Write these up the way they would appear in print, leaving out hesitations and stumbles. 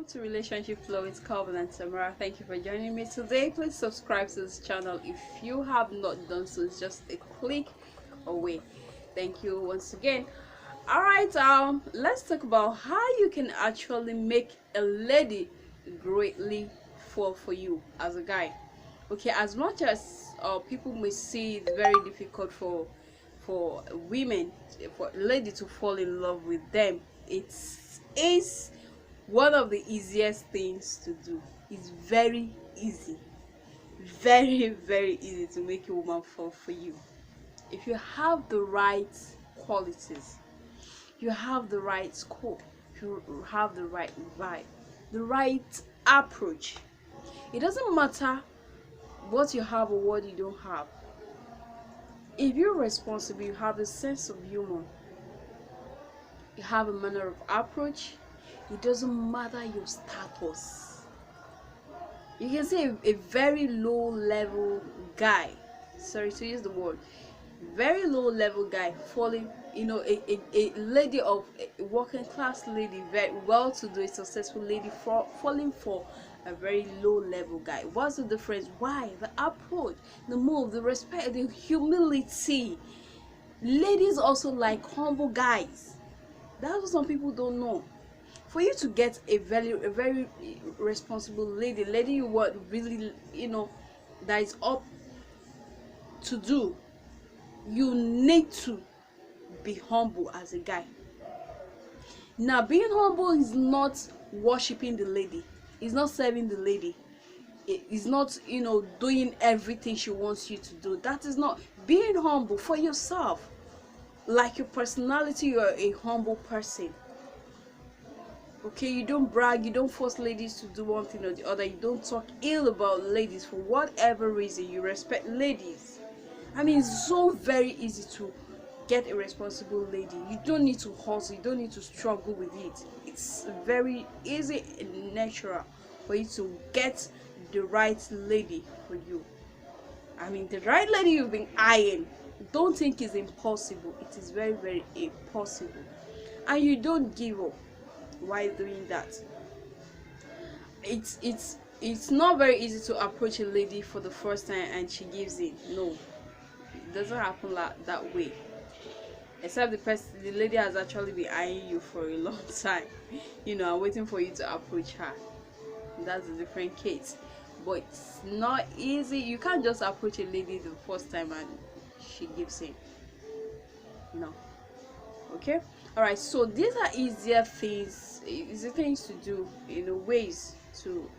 to Relationship Flow with Covenant Samara. Thank you for joining me today. Please subscribe to this channel if you have not done so. It's just a click away. Thank you once again. Alright, let's talk about how you can actually make a lady greatly fall for you as a guy. Okay, as much as people may see it's very difficult for women, for a lady to fall in love with them, it is one of the easiest things to do. It's very easy, very easy to make a woman fall for you if you have the right qualities, you have the right scope, you have the right vibe, the right approach. It doesn't matter what you have or what you don't have. If you're responsible, you have a sense of humor, you have a manner of approach, it doesn't matter your status. You can see a very low level guy, sorry to use the word, very low level guy falling, a lady of a working class lady, very well to do, a successful lady, falling for a very low level guy. What's the difference? Why? The approach, the move, the respect, the humility. Ladies also like humble guys. That's what some people don't know. For you to get a very responsible lady you want really, that is up to do, you need to be humble as a guy. Now, being humble is not worshiping the lady, it's not serving the lady, it's not doing everything she wants you to do. That is not being humble. For yourself, like your personality, you're a humble person. Okay, you don't brag, you don't force ladies to do one thing or the other, you don't talk ill about ladies for whatever reason, you respect ladies. I mean, it's so very easy to get a responsible lady. You don't need to hustle, you don't need to struggle with it. It's very easy and natural for you to get the right lady for you. I mean, the right lady you've been eyeing, don't think it's impossible. It is very impossible. And you don't give up while doing that. It's not very easy to approach a lady for the first time and she gives in. No, it doesn't happen that way, except the lady has actually been eyeing you for a long time, and waiting for you to approach her. That's a different case. But it's not easy. You can't just approach a lady the first time and she gives in. No. Okay. All right, so these are easy things to do, ways to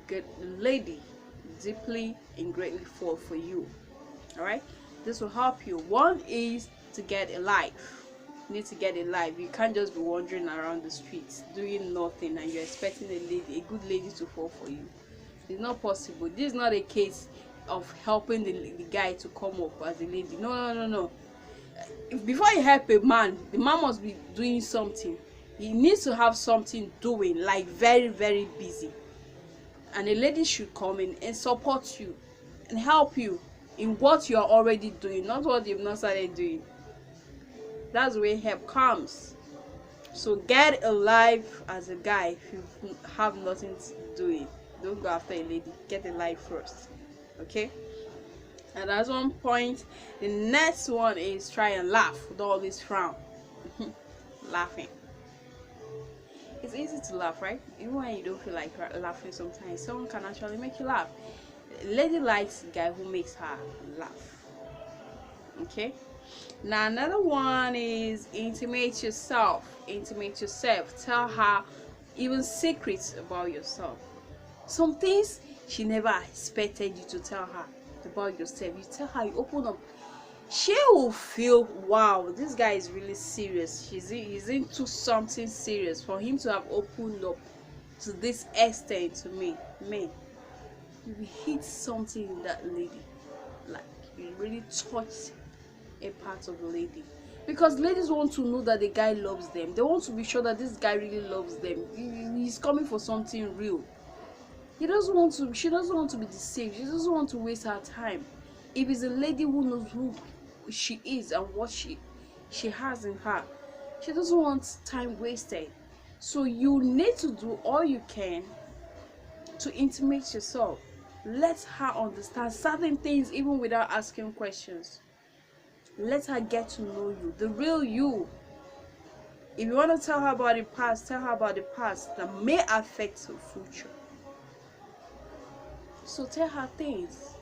get the lady deeply and greatly fall for you. All right, this will help you. One is to get a life. You need to get a life. You can't just be wandering around the streets doing nothing and you're expecting a good lady to fall for you. It's not possible. This is not a case of helping the guy to come up as a lady. No. Before you help a man, the man must be doing something. He needs to have something doing, like very busy. And a lady should come in and support you and help you in what you are already doing, not what you've not started doing. That's where help comes. So get a life as a guy. If you have nothing to do, don't go after a lady. Get a life first. Okay? And that's one point. The next one is try and laugh. Don't always frown. Laughing. It's easy to laugh, right? Even when you don't feel like laughing, sometimes someone can actually make you laugh. A lady likes a guy who makes her laugh. Okay? Now another one is intimate yourself. Intimate yourself. Tell her even secrets about yourself. Some things she never expected you to tell her about yourself. You tell her, you open up, she will feel, wow, this guy is really serious. He's into something serious. For him to have opened up to this extent to me, man, you will hit something in that lady. Like, you really touch a part of the lady. Because ladies want to know that the guy loves them. They want to be sure that this guy really loves them. He's coming for something real. She doesn't want to be deceived. She doesn't want to waste her time. If it's a lady who knows who she is and what she has in her, she doesn't want time wasted. So you need to do all you can to intimate yourself. Let her understand certain things even without asking questions. Let her get to know you, the real you. If you want to tell her about the past, tell her about the past that may affect her future. So tell her things.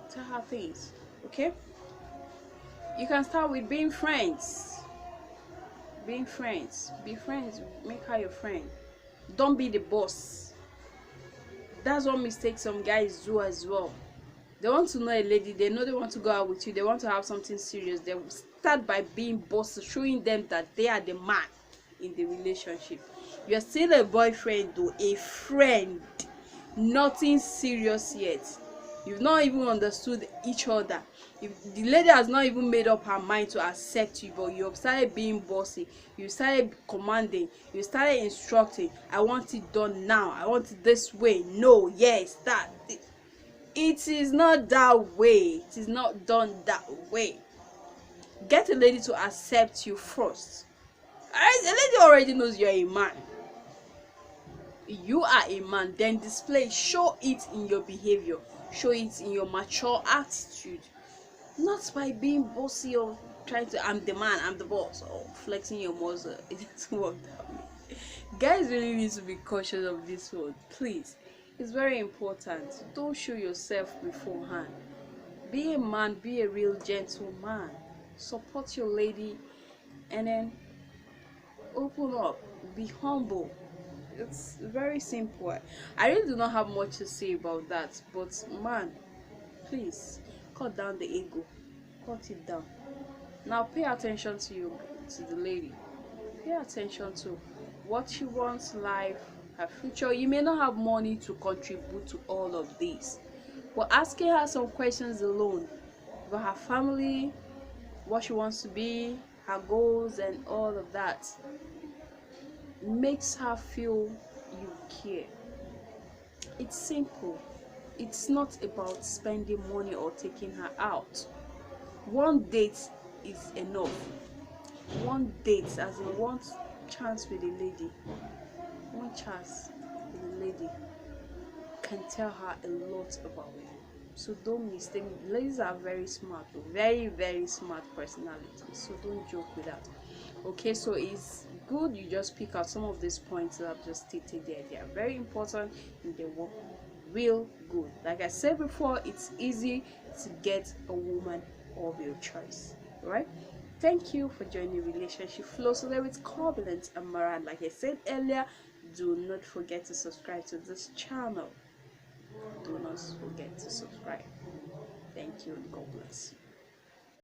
Tell her things. Okay? You can start with being friends. Being friends. Be friends. Make her your friend. Don't be the boss. That's one mistake some guys do as well. They want to know a lady, they know they want to go out with you, they want to have something serious. They will start by being bosses, showing them that they are the man in the relationship. You're still a boyfriend though, a friend. Nothing serious yet. You've not even understood each other. If the lady has not even made up her mind to accept you, but you have started being bossy, you started commanding, you started instructing, I want it done now, I want it this way, no, yes, that. It is not that way. It is not done that way. Get a lady to accept you first. Alright, the lady already knows you're a man. You are a man. Then display, show it in your behavior, show it in your mature attitude. Not by being bossy or trying to, I'm the man, I'm the boss, or flexing your muscle. It doesn't work that way. Guys really need to be cautious of this one, please. It's very important. Don't show yourself beforehand. Be a man, be a real gentleman. Support your lady and then open up. Be humble. It's very simple. I really do not have much to say about that, but man, please cut down the ego. Cut it down. Now pay attention to the lady. Pay attention to what she wants, life, her future. You may not have money to contribute to all of this, but asking her some questions alone about her family, what she wants to be, her goals, and all of that makes her feel you care. It's simple. It's not about spending money or taking her out. One date is enough. One date, as in one chance with a lady, one chance with a lady can tell her a lot about you. So don't mistake me. Ladies are very smart, very, very smart personalities. So don't joke with that. Okay, so it's good you just pick out some of these points that I've just stated there. They are very important and they work real good. Like I said before, it's easy to get a woman of your choice. Alright? Thank you for joining Relationship Flow. So there with Corbulent Amarachi. Like I said earlier, do not forget to subscribe to this channel. Do not forget to subscribe. Thank you and God bless.